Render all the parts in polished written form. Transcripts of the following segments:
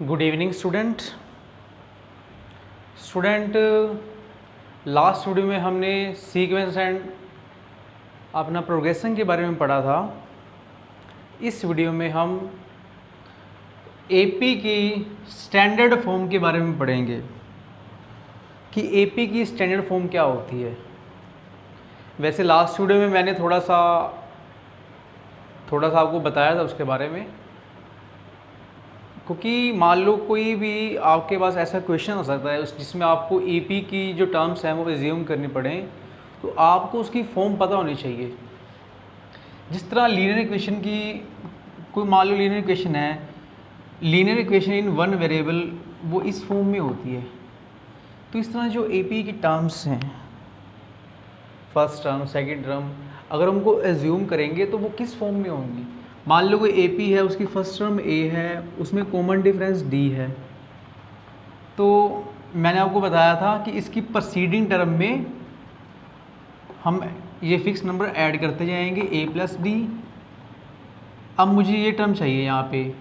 Good evening student last video में हमने sequence and अपना प्रोग्रेशन के बारे में पढ़ा था। इस वीडियो में हम एपी की स्टैंडर्ड फॉर्म के बारे में पढ़ेंगे कि एपी की स्टैंडर्ड फॉर्म क्या होती है। वैसे लास्ट वीडियो में मैंने थोड़ा सा आपको बताया था उसके बारे में, क्योंकि मान लो कोई भी आपके पास ऐसा क्वेश्चन हो सकता है जिसमें आपको एपी की जो टर्म्स हैं वो एज्यूम करनी पड़े, तो आपको उसकी फॉर्म पता होनी चाहिए। जिस तरह लीनियर इक्वेशन की कोई मान लो लीनियर इक्वेशन है, linear equation in one variable वो इस फॉर्म में होती है। तो इस तरह जो एपी की टर्म्स हैं, फर्स्ट टर्म सेकंड टर्म, अगर हमको एज्यूम करेंगे तो वो किस फॉर्म में होंगी। मान लो कोई एपी है, उसकी फर्स्ट टर्म ए है, उसमें कॉमन डिफरेंस डी है, तो मैंने आपको बताया था कि इसकी प्रीसीडिंग टर्म में हम ये फिक्स नंबर ऐड करते जाएंगे ए प्लस डी। अब मुझे ये टर्म चाहिए, यहाँ पे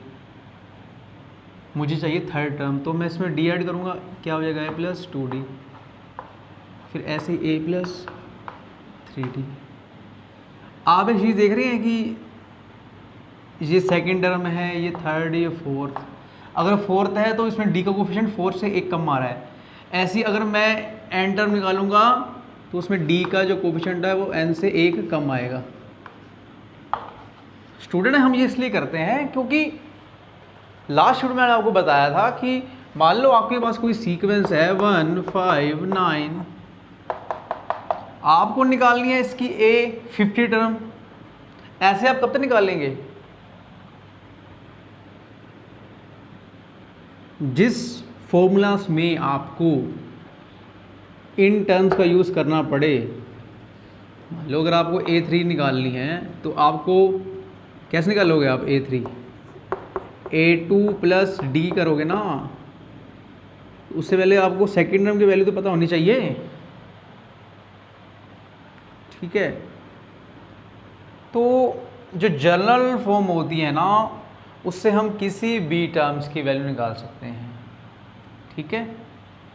मुझे चाहिए थर्ड टर्म, तो मैं इसमें डी ऐड करूँगा, क्या हो जाएगा ए प्लस 2d, फिर ऐसे ए प्लस 3d। आप एक चीज़ देख रहे हैं कि ये सेकंड टर्म है, ये थर्ड, ये फोर्थ। अगर फोर्थ है तो इसमें डी का कोफिशिएंट 4 से 1 कम आ रहा है। ऐसे ही अगर मैं एन टर्म निकालूंगा तो उसमें डी का जो कोफिशिएंट है वो एन से 1 कम आएगा। स्टूडेंट हम ये इसलिए करते हैं क्योंकि लास्ट वीडियो में मैंने आपको बताया था कि मान लो आपके पास कोई सीक्वेंस है 1 5 9, आपको निकालनी है इसकी ए 50 टर्म। ऐसे आप कब तक निकालेंगे? जिस फॉर्मूलास में आपको इन टर्म्स का यूज़ करना पड़े, मान लो अगर आपको A3 निकालनी है तो आपको कैसे निकालोगे आप A3? A2 प्लस डी करोगे ना। उससे पहले आपको सेकेंड टर्म की वैल्यू तो पता होनी चाहिए, ठीक है। तो जो जनरल फॉर्म होती है ना, उससे हम किसी भी टर्म्स की वैल्यू निकाल सकते हैं, ठीक है।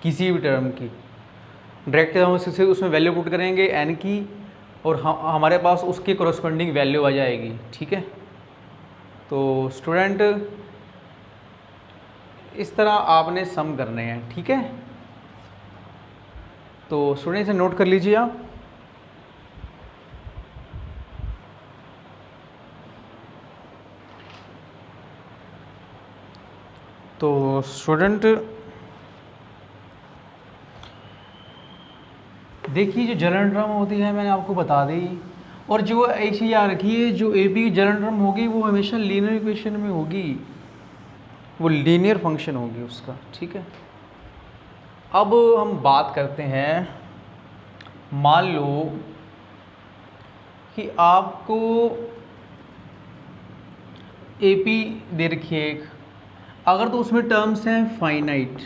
किसी भी टर्म की डायरेक्ट हम उसमें वैल्यू पुट करेंगे एन की, और हमारे पास उसकी कॉरस्पॉन्डिंग वैल्यू आ जाएगी, ठीक है। तो स्टूडेंट इस तरह आपने सम करने हैं, ठीक है। तो स्टूडेंट इसे नोट कर लीजिए आप। तो स्टूडेंट देखिए, जो जनरल टर्म होती है मैंने आपको बता दी, और जो एक चीज़ याद रखिए, जो एपी की जनरल टर्म होगी वो हमेशा लीनियर इक्वेशन में होगी, वो लीनियर फंक्शन होगी उसका, ठीक है। अब हम बात करते हैं, मान लो कि आपको एपी दे रखी है एक, अगर तो उसमें टर्म्स हैं फाइनाइट,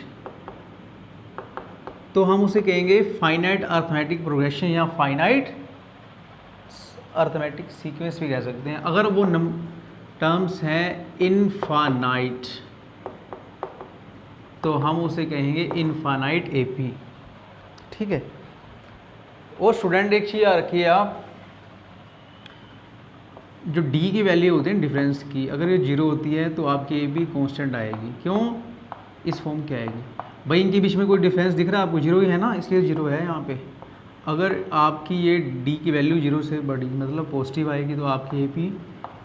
तो हम उसे कहेंगे फाइनाइट अर्थमेटिक प्रोग्रेशन या फाइनाइट अर्थमेटिक सीक्वेंस भी कह सकते हैं। अगर वो टर्म्स हैं इनफाइनाइट तो हम उसे कहेंगे इनफाइनाइट एपी, ठीक है। और स्टूडेंट एक चीज़ याद रखिए आप, जो डी की वैल्यू होती है डिफरेंस की, अगर ये 0 होती है तो आपकी ए बी कॉन्स्टेंट आएगी। क्यों? इस फॉर्म की आएगी भाई, इनके बीच में कोई डिफरेंस दिख रहा है आपको? 0 ही है ना, इसलिए 0 है यहाँ पे। अगर आपकी ये डी की वैल्यू 0 से बड़ी मतलब पॉजिटिव आएगी तो आपकी ए पी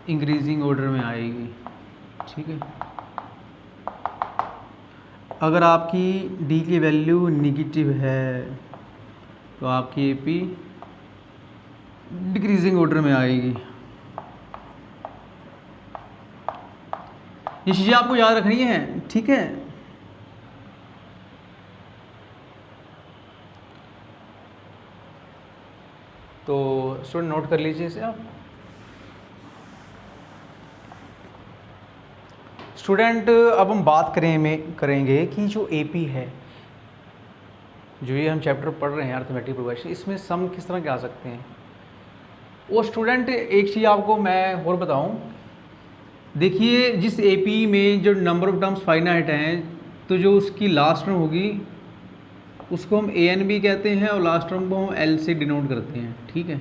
इंक्रीजिंग ऑर्डर में आएगी, ठीक है। अगर आपकी डी की वैल्यू निगेटिव है तो आपकी ए पी डिक्रीजिंग ऑर्डर में आएगी। ये चीज़ें आपको याद रखनी है, ठीक है। तो स्टूडेंट नोट कर लीजिए इसे आप। स्टूडेंट अब हम बात करेंगे कि जो एपी है, जो ये हम चैप्टर पढ़ रहे हैं अर्थमेटिक प्रोग्रेशन, इसमें सम किस तरह के आ सकते हैं। और स्टूडेंट एक चीज़ आपको मैं और बताऊं, देखिए जिस एपी में जो नंबर ऑफ टर्म्स फाइनाइट हैं, तो जो उसकी लास्ट टर्म होगी उसको हम ए एन भी कहते हैं और लास्ट टर्म को हम एल से डिनोट करते हैं, ठीक है।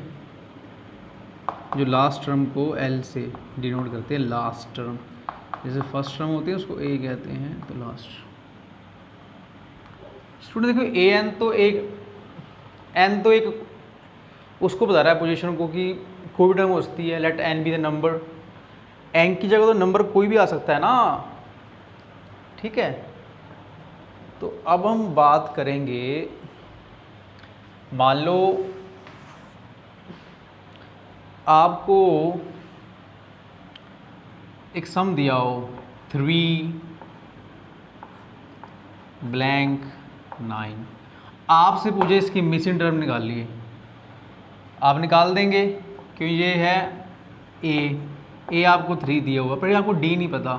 जो लास्ट टर्म को एल से डिनोट करते हैं, लास्ट टर्म, जैसे फर्स्ट टर्म होती है उसको ए कहते हैं, तो लास्ट। स्टूडेंट देखो एन तो एक उसको बता रहा है पोजीशन को कि कोई भी टर्म हो सकती है, let n be the number. N की जगह तो नंबर कोई भी आ सकता है ना, ठीक है। तो अब हम बात करेंगे, मान लो आपको एक सम दिया हो 3 ब्लैंक 9, आपसे पूछे इसकी मिसिंग टर्म निकालिए, आप निकाल देंगे क्योंकि ये है ए आपको 3 दिया हुआ, पर आपको डी नहीं पता।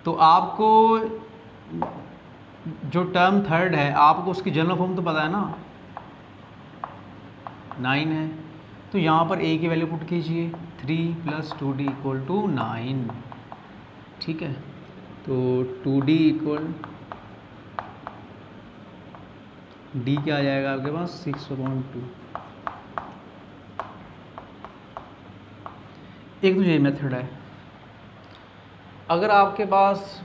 तो आपको जो टर्म थर्ड है आपको उसकी जनरल फॉर्म तो पता है ना, 9 है, तो यहाँ पर ए की वैल्यू पुट कीजिए 3 + 2d = 9, ठीक है। तो 2d = d क्या आ जाएगा आपके पास 6/2। एक तो ये मेथड है। अगर आपके पास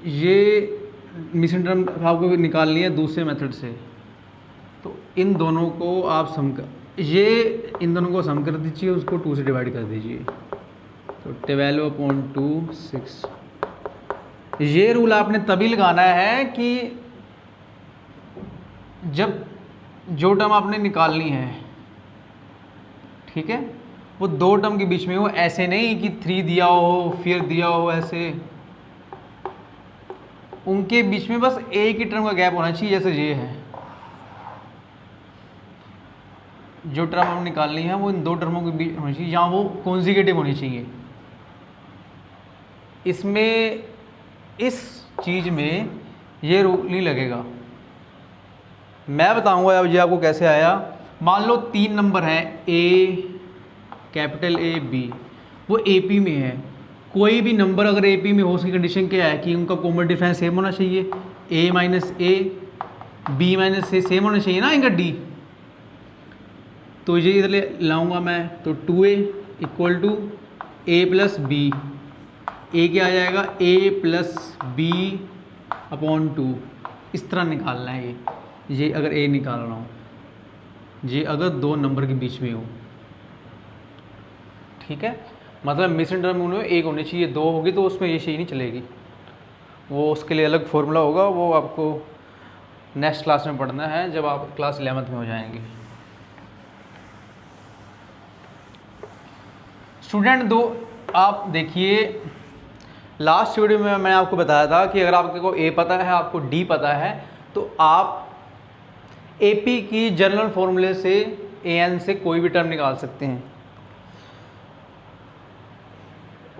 ये मिसिंग टर्म आपको निकालनी है दूसरे मेथड से, तो इन दोनों को आप इन दोनों को सम कर दीजिए, उसको 2 से डिवाइड कर दीजिए, तो 12/2 6। ये रूल आपने तभी लगाना है कि जब जो टर्म आपने निकालनी है, ठीक है, वो दो टर्म के बीच में हो, ऐसे नहीं कि 3 दिया हो फिर दिया हो, ऐसे उनके बीच में बस एक ही टर्म का गैप होना चाहिए, जैसे ये है। जो टर्म हम निकालनी है वो इन दो टर्मों के बीच होनी चाहिए, जहाँ वो कॉन्जिगेटिव होनी चाहिए। इसमें इस चीज़ में ये रूल नहीं लगेगा, मैं बताऊंगा अब ये आपको कैसे आया। मान लो 3 नंबर है ए, कैपिटल ए, बी, वो एपी में है। कोई भी नंबर अगर एपी में हो उसकी कंडीशन क्या है कि उनका कॉमन डिफरेंस सेम होना चाहिए, a - a b - a same होना चाहिए ना इनका d। तो ये इधर ले लाऊंगा मैं, तो 2a = a + b, a क्या आ जाएगा a + b/2, इस तरह निकालना है। ये अगर a निकाल रहा हूँ, ये अगर दो नंबर के बीच में हो, ठीक है, मतलब मिसिंग टर्म उनमें एक होनी चाहिए, 2 होगी तो उसमें ये चीज़ नहीं चलेगी, वो उसके लिए अलग फॉर्मूला होगा, वो आपको नेक्स्ट क्लास में पढ़ना है जब आप क्लास 11th में हो जाएंगे। स्टूडेंट दो, आप देखिए लास्ट वीडियो में मैंने आपको बताया था कि अगर आपको ए पता है, आपको डी पता है, तो आप एपी की जनरल फॉर्मूले से एन से कोई भी टर्म निकाल सकते हैं।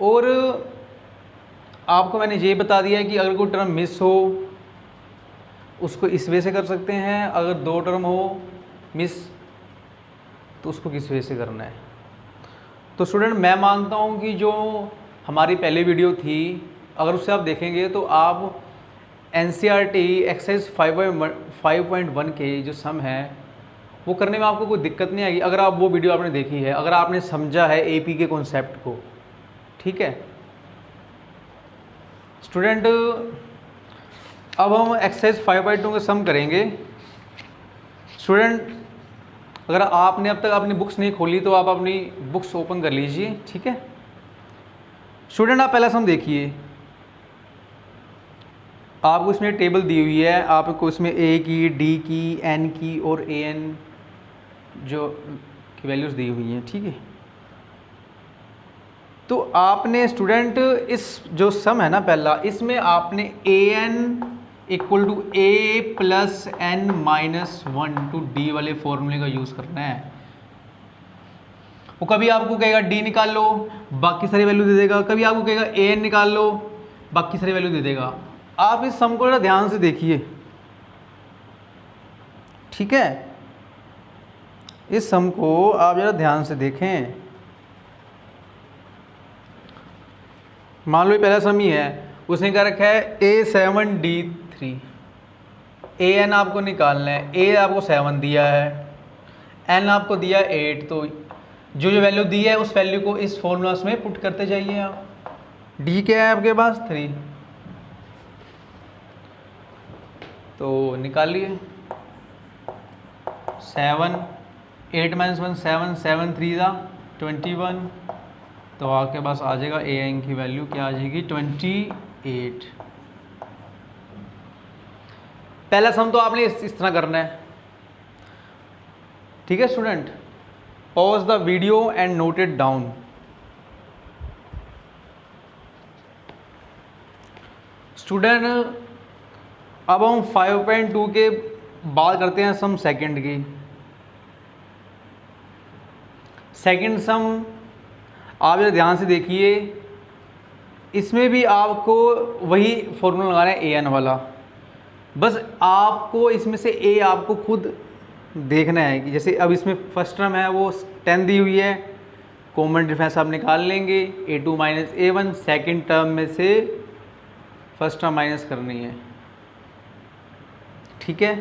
और आपको मैंने ये बता दिया है कि अगर कोई टर्म मिस हो उसको इस वे से कर सकते हैं, अगर 2 टर्म हो मिस तो उसको किस वे से करना है। तो स्टूडेंट मैं मानता हूँ कि जो हमारी पहली वीडियो थी, अगर उससे आप देखेंगे तो आप NCERT एक्सरसाइज 5.1 के जो सम है वो करने में आपको कोई दिक्कत नहीं आएगी, अगर आप वो वीडियो आपने देखी है, अगर आपने समझा है एपी के कॉन्सेप्ट को, ठीक है। स्टूडेंट अब हम एक्सरसाइज 5.2 का सम करेंगे। स्टूडेंट अगर आपने अब तक अपनी बुक्स नहीं खोली तो आप अपनी बुक्स ओपन कर लीजिए, ठीक है। स्टूडेंट आप पहला सम देखिए, आपको इसमें टेबल दी हुई है, आपको इसमें ए की, डी की, एन की और ए एन जो की वैल्यूज़ दी हुई हैं, ठीक है। तो आपने स्टूडेंट इस जो सम है ना पहला, इसमें आपने A N = a + n - 1 d वाले फॉर्मूले का यूज़ करना है। वो कभी आपको कहेगा d निकाल लो, बाकी सारी वैल्यू दे देगा, कभी आपको कहेगा a n निकाल लो, बाकी सारी वैल्यू दे देगा। आप इस सम को जरा ध्यान से देखिए, ठीक है, इस सम को आप जरा ध्यान से देखें। मान लो ये पहला सम ही है, उसने क्या रखा है A7D3, AN आपको निकालना है, A आपको 7 दिया है, N आपको दिया 8, तो जो जो वैल्यू दी है उस वैल्यू को इस फॉर्मूलास में पुट करते जाइए आप। D क्या है आपके पास 3, तो निकालिए 7, 8 - 1 7, 7 3 21, तो आपके पास आ जाएगा AN की वैल्यू क्या आ जाएगी 28। पहला सम तो आपने इस तरह करना है, ठीक है student. Pause the video and note it down. Student अब हम 5.2 के बात करते हैं सम सेकंड की। सेकंड सम आप जरा ध्यान से देखिए, इसमें भी आपको वही फॉर्मूला लगाना है AN वाला, बस आपको इसमें से A आपको खुद देखना है कि जैसे अब इसमें फर्स्ट टर्म है वो 10 दी हुई है, कॉमन डिफरेंस आप निकाल लेंगे A2 - A1, सेकंड टर्म में से फर्स्ट टर्म माइनस करनी है, ठीक है।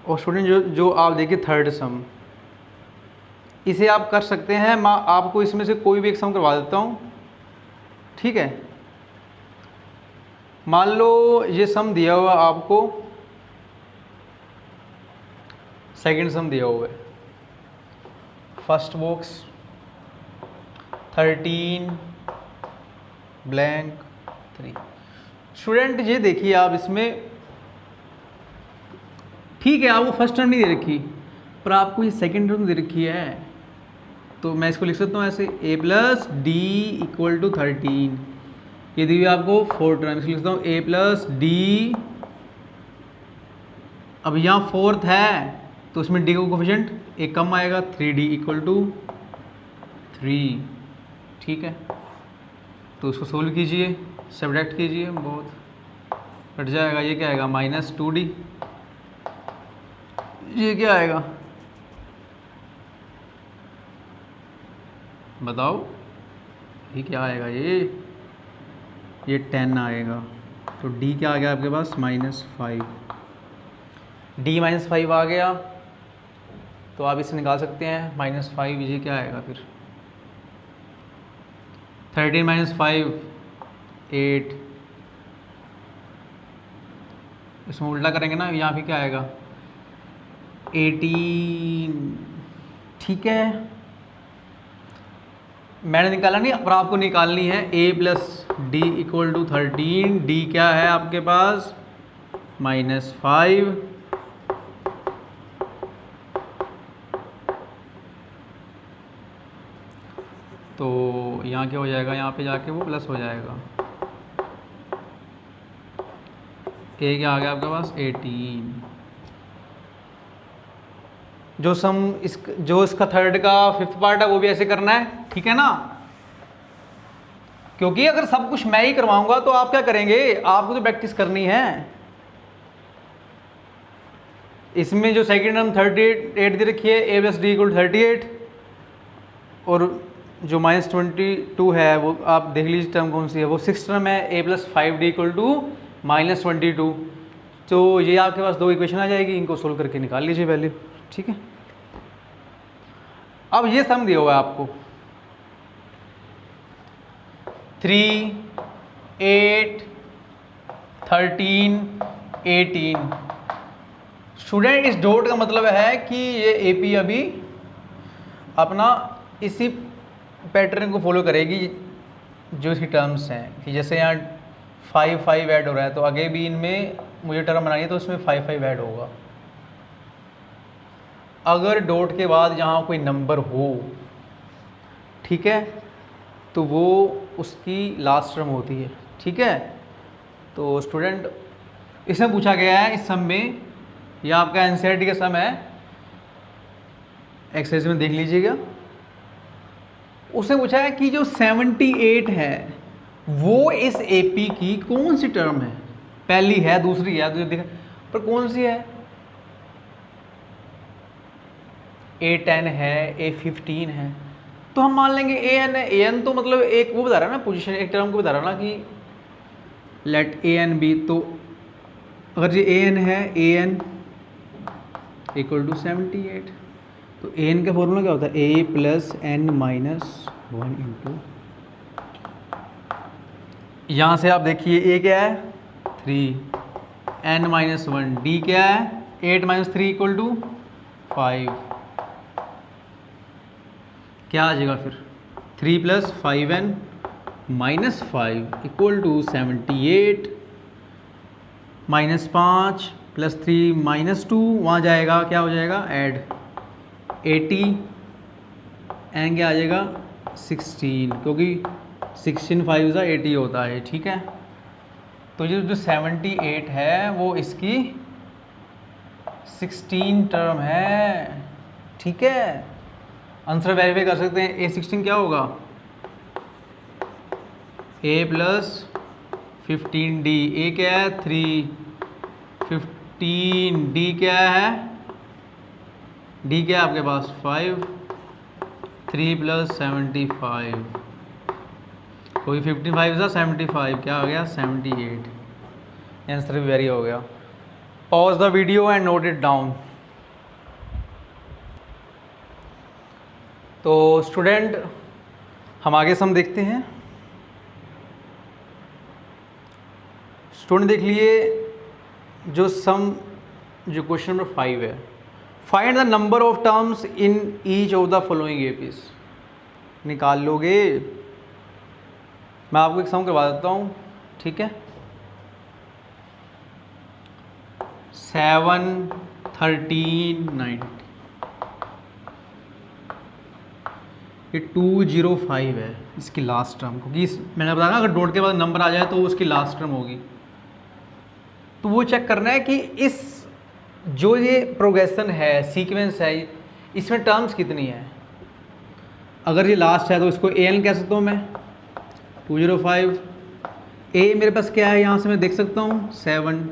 और स्टूडेंट जो आप देखिए थर्ड सम, इसे आप कर सकते हैं, मैं आपको इसमें से कोई भी एक सम करवा देता हूँ, ठीक है। मान लो ये सम दिया हुआ आपको, सेकंड सम दिया हुआ है, फर्स्ट बॉक्स 13 ब्लैंक 3। स्टूडेंट ये देखिए आप इसमें, ठीक है आपको फर्स्ट टर्म नहीं दे रखी पर आपको ये सेकंड टर्म दे रखी है, तो मैं इसको लिख सकता हूँ ऐसे A + D = 13, ये दी हुई आपको फोर्थ टर्म, इसको लिख सकता हूँ A + D। अब यहाँ फोर्थ है तो उसमें D का कोफिशिएंट एक कम आएगा, 3D = 3, ठीक है। तो उसको सोल्व कीजिए, सब्ट्रैक्ट कीजिए, बहुत कट जाएगा, ये क्या आएगा -2D, ये क्या आएगा बताओ, ये क्या आएगा, ये 10 आएगा, तो D क्या आ गया आपके पास -5, D -5 आ गया, तो आप इसे निकाल सकते हैं -5, ये क्या आएगा फिर 13 - 5 8, इसमें उल्टा करेंगे ना, यहाँ पे क्या आएगा 18, ठीक है। मैंने निकाला नहीं पर आपको निकालनी है A + D = 13, D क्या है आपके पास -5, तो यहाँ क्या हो जाएगा, यहाँ पे जाके वो प्लस हो जाएगा, A क्या आ गया आपके पास 18। जो इसका थर्ड का फिफ्थ पार्ट है वो भी ऐसे करना है, ठीक है ना, क्योंकि अगर सब कुछ मैं ही करवाऊंगा तो आप क्या करेंगे, आपको तो प्रैक्टिस करनी है। इसमें जो सेकेंड टर्म 38 दे रखी है, A + D = 38, और जो -22 है वो आप देख लीजिए टर्म कौन सी है, वो सिक्स टर्म है, A + 5D = -22, तो ये आपके पास दो इक्वेशन आ जाएगी, इनको सोल्व करके निकाल लीजिए वैल्यू, ठीक है। अब ये सम दिया हुआ है आपको 3 8 13 18। स्टूडेंट इस डॉट का मतलब है कि ये AP अभी अपना इसी पैटर्न को फॉलो करेगी जो इसकी टर्म्स हैं, कि जैसे यहाँ 5 5 ऐड हो रहा है तो आगे भी इनमें मुझे टर्म बनानी है तो उसमें 5 5 ऐड होगा। अगर डॉट के बाद यहाँ कोई नंबर हो, ठीक है, तो वो उसकी लास्ट टर्म होती है, ठीक है। तो स्टूडेंट इसमें पूछा गया है, इस सम में, यह आपका एनसीईआरटी का सम है, एक्सरसाइज में देख लीजिएगा। उसने पूछा है कि जो 78 है वो इस AP की कौन सी टर्म है, पहली है दूसरी है, तो देखा पर कौन सी है, A10 है A15 है, तो हम मान लेंगे ए एन है। ए एन तो मतलब एक वो बता रहा है ना, पोजीशन, एक टर्म को बता रहा है ना कि लेट ए एन बी। तो अगर ये ए एन है, ए एन इक्वल टू 78, तो ए एन का फॉर्मूला क्या होता है, ए प्लस एन माइनस 1 इंटू, यहाँ से आप देखिए ए क्या है 3, एन माइनस 1, डी क्या है 8 माइनस 3 इक्वल टू 5। क्या आ जाएगा फिर 3 plus 5n minus 5 equal to 78, minus 5 plus 3 minus 2, वहाँ जाएगा क्या हो जाएगा ऐड 80, एन क्या आ जाएगा 16, क्योंकि 16 5 ज़ा 80 होता है, ठीक है। तो ये जो 78 है वो इसकी 16 टर्म है, ठीक है। आंसर वेरीफाई कर सकते हैं। ए 16 क्या होगा, ए प्लस 15 डी, ए क्या है 3, 15 डी क्या है, डी क्या है आपके पास 5, 3 प्लस 75, कोई 55 ज़ा 75, क्या आ गया 78। आंसर भी वेरी हो गया। Pause the video and note it down. तो स्टूडेंट हम आगे सम देखते हैं। स्टूडेंट देख लिए जो सम, जो क्वेश्चन नंबर 5 है, find the number of terms in each of the following APs. निकाल लोगे, मैं आपको एक सम करवा देता हूँ, ठीक है। 7, 13, 90, ये 205 है इसकी लास्ट टर्म, क्योंकि मैंने बताया ना अगर डॉट के बाद नंबर आ जाए तो उसकी लास्ट टर्म होगी। तो वो चेक करना है कि इस जो ये प्रोग्रेशन है, सीक्वेंस है, इसमें टर्म्स कितनी है। अगर ये लास्ट है तो इसको ए एन कह सकता हूँ मैं 205। ए मेरे पास क्या है, यहाँ से मैं देख सकता हूँ 7,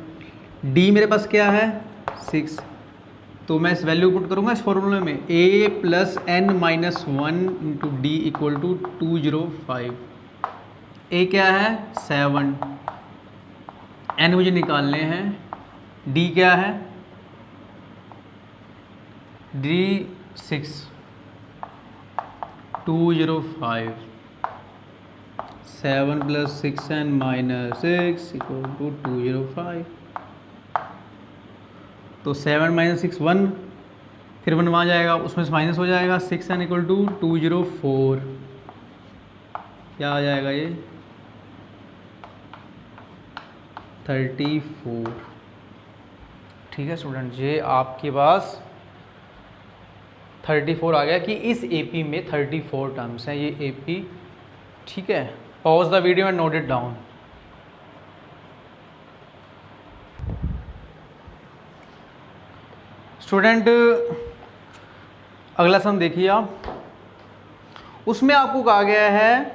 डी मेरे पास क्या है 6, तो मैं इस वैल्यू पुट करूँगा इस फॉर्मूले में, A plus N minus 1 into D equal to 205। A क्या है 7, एन मुझे निकालने हैं, डी क्या है D 6, 205, 7 plus 6n minus 6 equal to 205। तो 7 माइनस 6 1, फिर 1 वहाँ जाएगा, उसमें से माइनस हो जाएगा, 6n इक्वल टू 204। क्या आ जाएगा ये 34। ठीक है स्टूडेंट, ये आपके पास 34 आ गया कि इस एपी में 34 टर्म्स हैं, ये एपी, ठीक है। Pause the video and note it down. Student अगला सम देखिए आप, उसमें आपको कहा गया है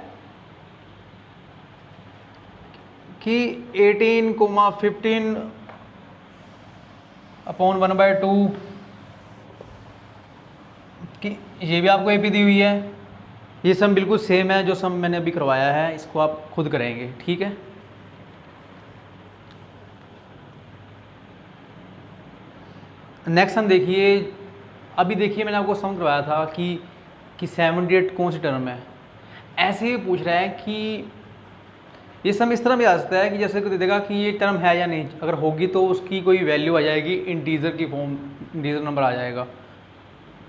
कि 18,15 अपॉन 1/2 कि ये भी आपको एपी दी हुई है। ये सम बिल्कुल सेम है जो सम मैंने अभी करवाया है, इसको आप खुद करेंगे, ठीक है। नेक्स्ट सम देखिए, अभी देखिए मैंने आपको सम करवाया था कि 78 कौन सी टर्म है। ऐसे ही पूछ रहा है कि ये सम इस तरह भी आ सकता है कि जैसे दे देगा कि ये टर्म है या नहीं, अगर होगी तो उसकी कोई वैल्यू आ जाएगी, इंटीजर की फॉर्म, इंटीजर नंबर आ जाएगा,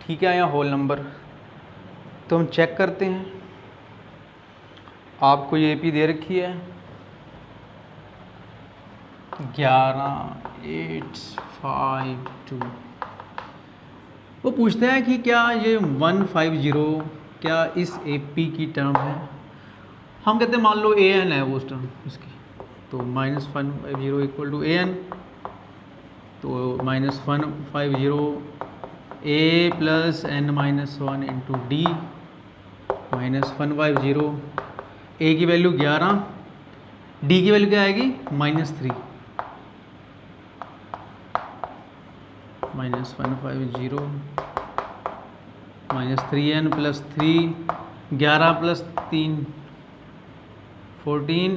ठीक है, या होल नंबर। तो हम चेक करते हैं, आपको ये एपी दे रखी है 11,852। वो पूछते हैं कि क्या ये 150 क्या इस एपी की टर्म है। हम कहते हैं मान लो ए एन है वो उस टर्म इसकी, तो -150 इक्वल टू ए एन, तो -150 A plus N minus 1 into D, -150, A की वैल्यू 11, डी की वैल्यू क्या आएगी -3, -150 -3n + 3 11 + 3 14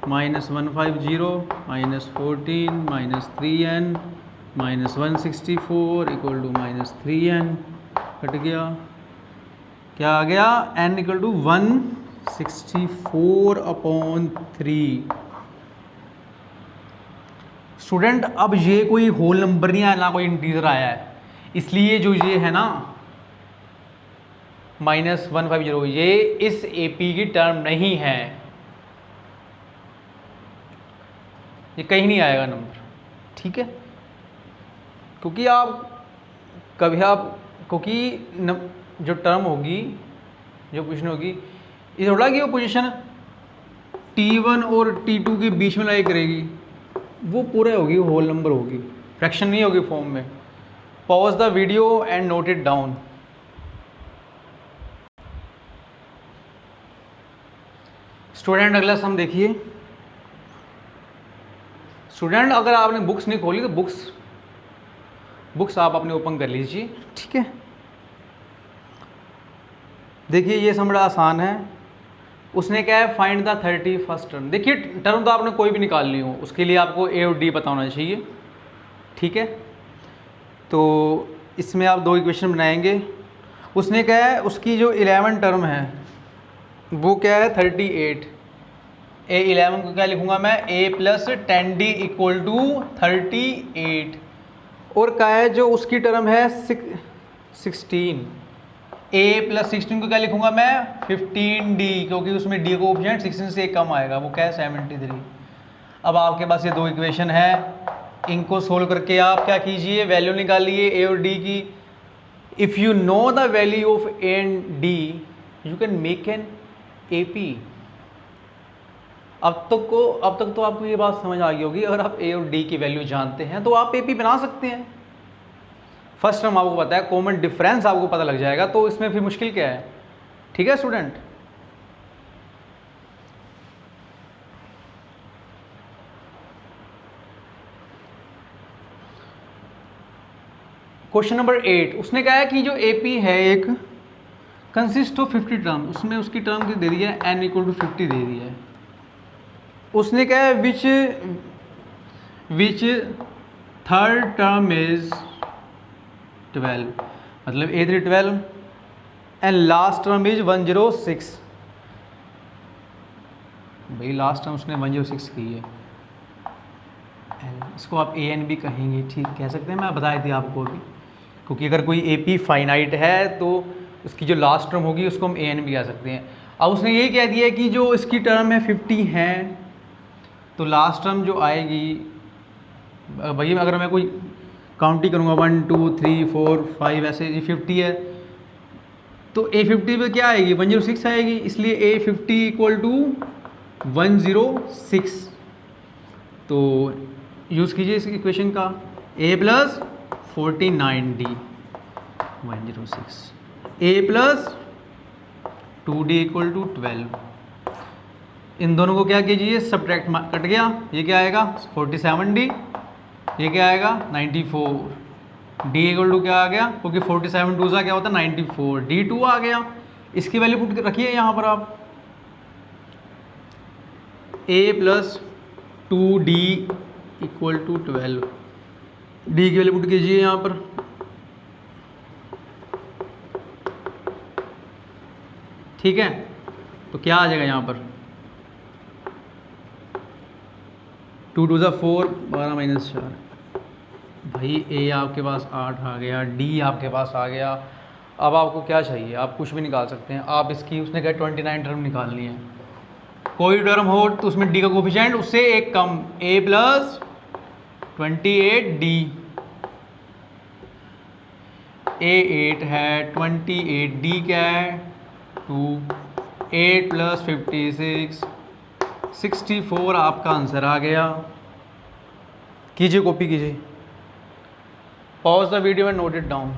-150 -14 -3n -164 = -3n कट गया, क्या आ गया, n = 164/3। स्टूडेंट अब ये कोई होल नंबर नहीं आया ना कोई इंटीजर आया है, इसलिए जो ये है ना -150 ये इस AP की टर्म नहीं है, ये कहीं नहीं आएगा नंबर, ठीक है। क्योंकि जो टर्म होगी, जो पोजीशन होगी, ये थोड़ा कि वो पोजीशन T1 और T2 के बीच में लाई करेगी, वो पूरा होगी, होल नंबर होगी, फ्रैक्शन नहीं होगी फॉर्म में। Pause the video and note it down. Student अगला सम देखिए। स्टूडेंट अगर आपने बुक्स नहीं खोली तो बुक्स आप अपने ओपन कर लीजिए, ठीक है। देखिए ये सम बड़ा आसान है। उसने क्या है, फाइंड द 31st टर्म। देखिए टर्म तो आपने कोई भी निकाल ली हो, उसके लिए आपको A और D पता होना चाहिए, ठीक है। तो इसमें आप 2 इक्वेशन बनाएंगे। उसने क्या है, उसकी जो 11 टर्म है वो क्या है 38। A11 को क्या लिखूंगा मैं, A + 10D = 38। और क्या है जो उसकी टर्म है 16, A + 16 को क्या लिखूंगा मैं 15D, क्योंकि उसमें D कोएफिशिएंट 16 से कम आएगा, वो क्या है 73। अब आपके पास ये 2 इक्वेशन है, इनको सोल्व करके आप क्या कीजिए, वैल्यू निकालिए A और D की। If you know the value of A and D you can make an AP। अब तक तो आपको ये बात समझ आ गई होगी, अगर आप A और D की वैल्यू जानते हैं तो आप AP बना सकते हैं। फर्स्ट टर्म आपको पता है, कॉमन डिफरेंस आपको पता लग जाएगा, तो इसमें फिर मुश्किल क्या है, ठीक है स्टूडेंट। क्वेश्चन नंबर 8, उसने कहा है कि जो AP है एक कंसिस्ट ऑफ 50 टर्म, उसमें उसकी टर्म दे दी है n = 50 दे दी है। उसने कहा है विच थर्ड टर्म इज 12, मतलब A3 12 and last term is 106। भाई लास्ट टर्म उसने 106 की है, इसको आप AN भी कहेंगे, ठीक कह सकते हैं, मैं बताई थी आपको अभी। क्योंकि अगर कोई AP फाइनाइट है तो उसकी जो लास्ट टर्म होगी उसको हम AN भी कह सकते हैं। अब उसने ये कह दिया कि जो इसकी टर्म है 50 है, तो लास्ट टर्म जो आएगी, भैया अगर मैं कोई काउंट ही करूँगा 1 2 3 4 5 ऐसे, ये 50 है, तो A50 पे क्या आएगी 106 आएगी, इसलिए A50 = 106। तो यूज़ कीजिए इस इक्वेशन का, A + 49D 106, A + 2D = 12। इन दोनों को क्या कीजिए, सब्ट्रैक्ट, कट गया, ये क्या आएगा 47D, ये क्या आएगा 94, D = क्या आ गया, क्योंकि 47 2 क्या होता है 94, D2 आ गया। इसकी वैल्यू पुट रखिए यहाँ पर आप, A + 2D = 12, D की वैल्यू पुट कीजिए यहाँ पर, ठीक है। तो क्या आ जाएगा यहाँ पर 2 2 4 12 - 4, भाई A आपके पास 8 आ गया, D आपके पास आ गया। अब आपको क्या चाहिए, आप कुछ भी निकाल सकते हैं। आप इसकी, उसने कहा 29 टर्म निकालनी है, कोई टर्म हो तो उसमें D का कोफिशिएंट उससे एक कम, A + 28D, A 8 है, 28D क्या है 2, 8 + 56 64 आपका आंसर आ गया। कीजिए, कॉपी कीजिए, pause the video and note it down.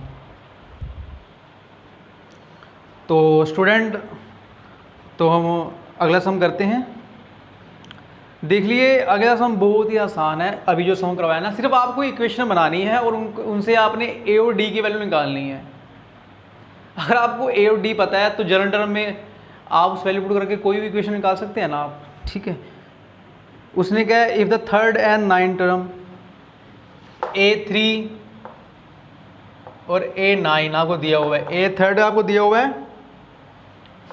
तो स्टूडेंट, तो हम अगला सम करते हैं। देख लिए, अगला सम बहुत ही आसान है। अभी जो सम करवाया ना, सिर्फ आपको इक्वेशन बनानी है और उनसे आपने A और D की वैल्यू निकालनी है। अगर आपको A और D पता है तो जनरल टर्म में आप उस वैल्यू पुट करके कोई भी इक्वेशन निकाल सकते हैं ना आप, ठीक है। उसने क्या है, if the third and 9 term A3 और A9 आपको दिया हुआ है, A3 आपको दिया हुआ है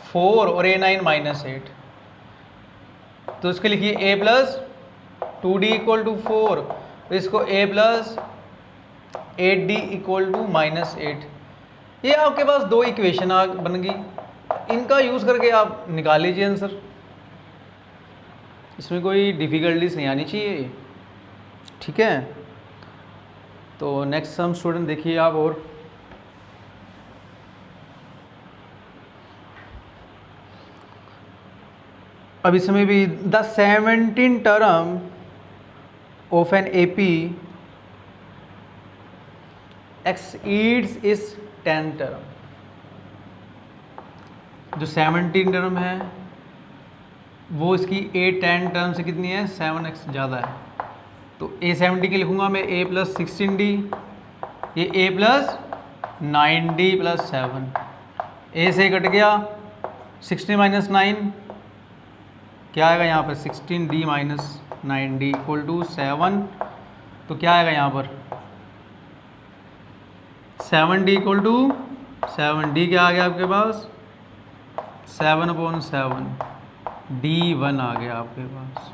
4 और A9 -8, तो इसके लिखिए A plus 2D equal to 4, इसको A plus 8D equal to -8। ये आपके पास दो इक्वेशन बन गई, इनका यूज़ करके आप निकाल लीजिए आंसर, इसमें कोई डिफ़िकल्टीज नहीं आनी चाहिए, ठीक है। तो नेक्स्ट सम स्टूडेंट देखिए आप, और अब इसमें भी the 17 term of an AP exceeds its 10 term. जो 17 टर्म है वो इसकी A10 टर्म से कितनी है, 7x ज़्यादा है। तो A70 के लिखूँगा मैं A प्लस 16D, ये A plus 9D plus 7, A से कट गया 16 माइनस 9, क्या आएगा यहाँ पर 16D minus 9D equal to 7, तो क्या आएगा यहाँ पर 7D इक्वल टू 7D, क्या आ गया आपके पास 7/7, D1 आ गया आपके पास।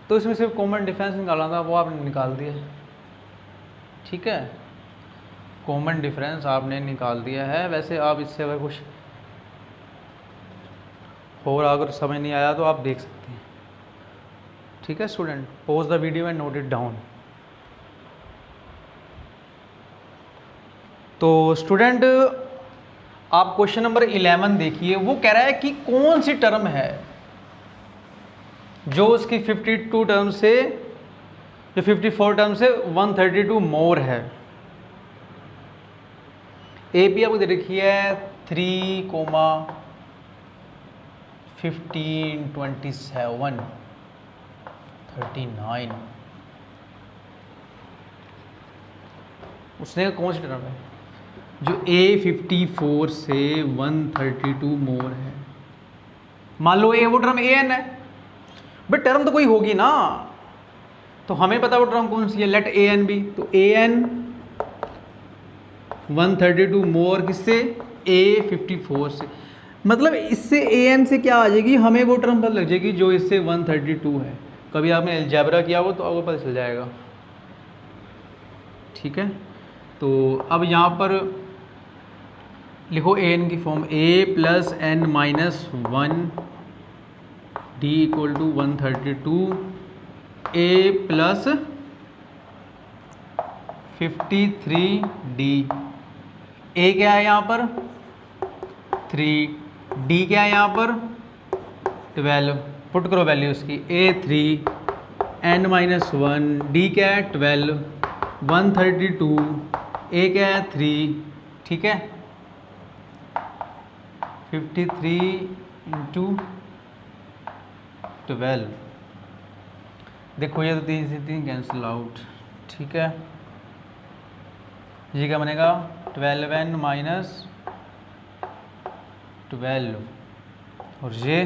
तो इसमें सिर्फ कॉमन डिफरेंस निकालना था, वो आपने निकाल दिया, ठीक है। कॉमन डिफरेंस आपने निकाल दिया है। वैसे आप इससे अगर कुछ और अगर समझ नहीं आया तो आप देख सकते हैं, ठीक है student. Pause the video and note it down. तो स्टूडेंट आप क्वेश्चन नंबर 11 देखिए, वो कह रहा है कि कौन सी टर्म है जो उसकी 52 टर्म से, जो 54 टर्म से 132 मोर है। AP आपको दे रखी है 3, 15, 27, 39। उसने कौन सी टर्म है जो A54 से 132 मोर है। मान लो A वो टर्म AN है, बट टर्म तो कोई होगी ना, तो हमें पता वो टर्म कौन सी है, लेट AN भी। तो AN 132 मोर किससे, A54 से, मतलब इससे AN से क्या आ जाएगी, हमें वो टर्म पता लग जाएगी जो इससे 132 है। कभी आपने अलजेब्रा किया हो तो आपको पता चल जाएगा, ठीक है। तो अब यहाँ पर लिखो AN की form, A plus N minus 1 D equal to 132, A plus 53D। A क्या है यहाँ पर 3, D क्या है यहाँ पर 12, पुट करो वैल्यू उसकी, A3 N माइनस 1, D क्या है 12, 132, A क्या है 3, ठीक है। 53 इंटू 12, देखो ये तो 3 से 3 कैंसिल आउट, ठीक है। ये क्या बनेगा 12N माइनस 12, और ये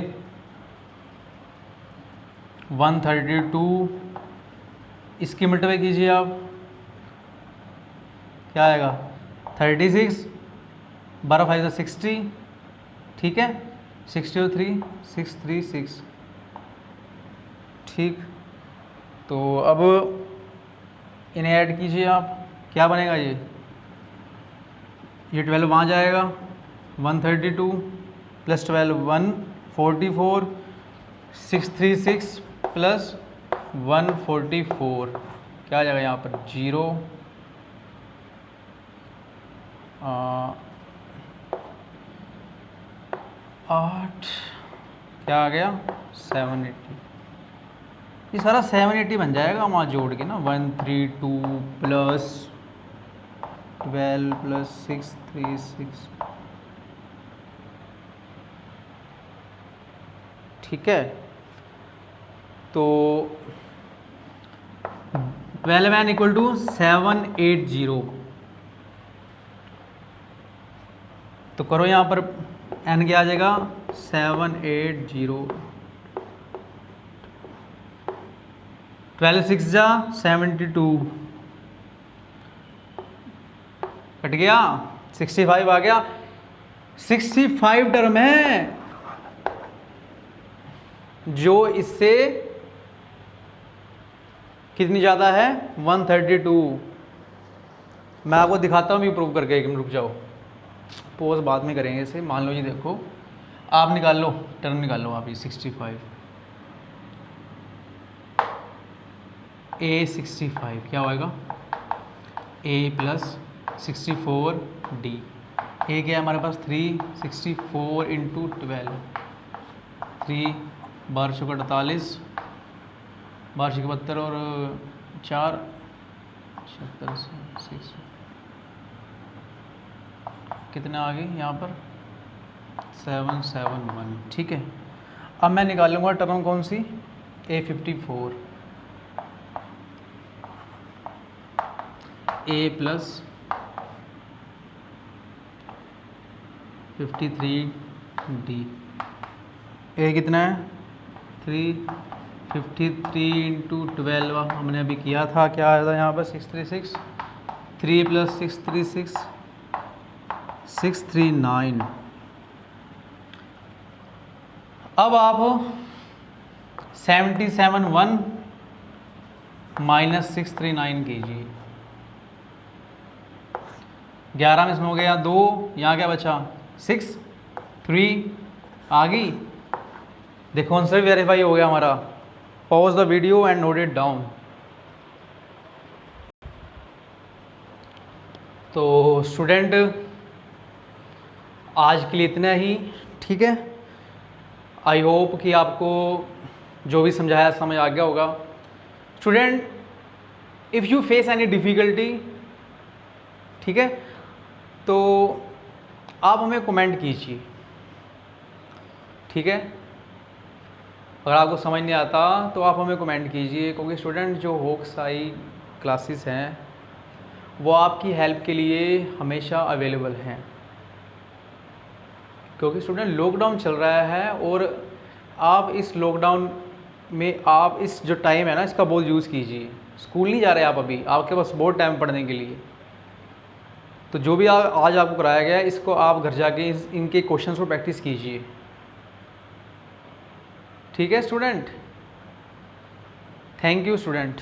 132, इसकी मल्टीप्लाई कीजिए आप, क्या आएगा 36, 12 5 60, ठीक है। 60 और 3 636, ठीक। तो अब इन्हें ऐड कीजिए आप, क्या बनेगा ये 12 वहाँ जाएगा, 132 प्लस 12 144, 636 प्लस 144, क्या आ जाएगा यहाँ पर 0, 8, क्या आ गया 780। ये सारा 780 बन जाएगा वहाँ जोड़ के ना, 132 प्लस 12 प्लस 636, ठीक है। तो 12N इक्वल टू 780, तो करो यहाँ पर n क्या आ जाएगा 780, 12 6 जा 72, कट गया 65 आ गया। 65 टर्म है जो इससे कितनी ज़्यादा है 132। मैं आपको दिखाता हूँ भी प्रूव करके, एक मिनट रुक जाओ, पोज बाद में करेंगे इसे। मान लो जी देखो, आप निकाल लो, टर्म निकाल लो आप ये 65, A65 क्या होएगा A प्लस 64D। ए क्या है हमारे पास 364 इंटू 12, 3 12 चौका 48, 12 चौका 72 और 4 76, 6 कितने आ गए यहाँ पर 771। ठीक है, अब मैं निकालूंगा टर्म कौन सी A54, A प्लस 53D। ए कितना है 353 इंटू 12 हमने अभी किया था, क्या आया था यहाँ पर 636, 3 प्लस 636 639। अब आप 77 माइनस 639 कीजिए, 11 में इसमें हो गया 2, यहाँ क्या बचा 6, 3 आ गई। देखो आंसर वेरीफाई हो गया हमारा। Pause the video and note it down. तो स्टूडेंट आज के लिए इतना ही, ठीक है। आई होप कि आपको जो भी समझाया समझ आ गया होगा। Student if you face any difficulty, ठीक है, तो आप हमें कमेंट कीजिए, ठीक है। अगर आपको समझ नहीं आता तो आप हमें कमेंट कीजिए, क्योंकि स्टूडेंट जो होक्साई क्लासेस हैं वो आपकी हेल्प के लिए हमेशा अवेलेबल हैं, क्योंकि स्टूडेंट लॉकडाउन चल रहा है और आप इस लॉकडाउन में आप इस जो टाइम है ना इसका बहुत यूज़ कीजिए। स्कूल नहीं जा रहे आप अभी, आपके पास बहुत टाइम पढ़ने के लिए। तो जो भी आज आपको कराया गया है इसको आप घर जाके इनके क्वेश्चंस को प्रैक्टिस कीजिए, ठीक है स्टूडेंट। Thank you student.